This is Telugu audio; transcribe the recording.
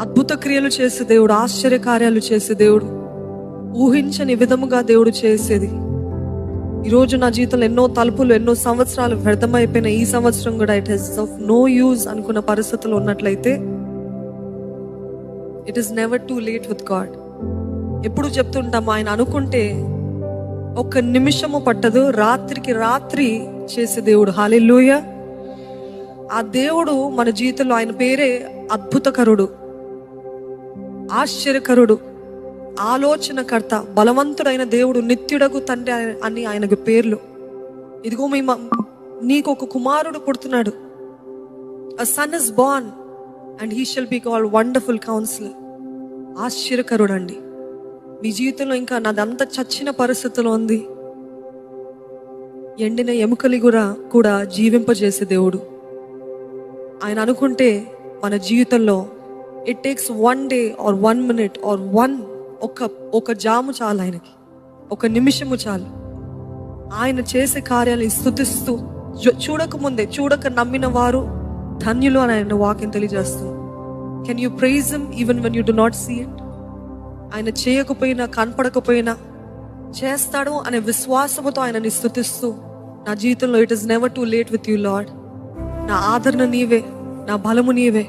అద్భుత క్రియలు చేసే దేవుడు, ఆశ్చర్య కార్యాలు చేసే దేవుడు, ఊహించని విధముగా దేవుడు చేసేది. ఈరోజు నా జీవితంలో ఎన్నో తలుపులు, ఎన్నో సంవత్సరాలు వ్యర్థమైపోయిన ఈ సంవత్సరం కూడా it has of no use అనుకున్న పరిస్థితులు ఉన్నట్లయితే, it is never too late with God. ఎప్పుడు చెప్తుంటాము, ఆయన అనుకుంటే ఒక్క నిమిషము పట్టదు, రాత్రికి రాత్రి చేసే దేవుడు. హల్లెలూయా. ఆ దేవుడు మన జీవితంలో, ఆయన పేరే అద్భుతకరుడు, ఆశ్చర్యకరుడు, ఆలోచనకర్త, బలవంతుడైన దేవుడు, నిత్యుడగు తండ్రి అని ఆయనకు పేర్లు. ఇదిగో నీకు ఒక కుమారుడు పుడుతున్నాడు. A son is born and he shall be called wonderful counselor. ఆశ్చర్యకరుడు అండి. మీ జీవితంలో ఇంకా నాదంతా చచ్చిన పరిస్థితిలో ఉంది, ఎండిన ఎముకలి కూడా జీవింపజేసే దేవుడు. ఆయన అనుకుంటే మన జీవితంలో it takes 1 day or 1 minute or ఒక జాము చాలు, ఆయనకి ఒక నిమిషము చాలు. ఆయన చేసే కార్యాలను స్తుతిస్తూ, చూడక నమ్మిన వారు ధన్యులు అని ఆయన వాక్యం తెలియజేస్తుంది. Can you praise him even when you do not see it? ఆయన చేయకపోయినా, కనపడకపోయినా చేస్తాడు అనే విశ్వాసముతో ఆయనని స్తుతిస్తూ, నా జీవితంలో it is never too late with you lord. నా ఆదరణ నీవే, నా బలము నీవే.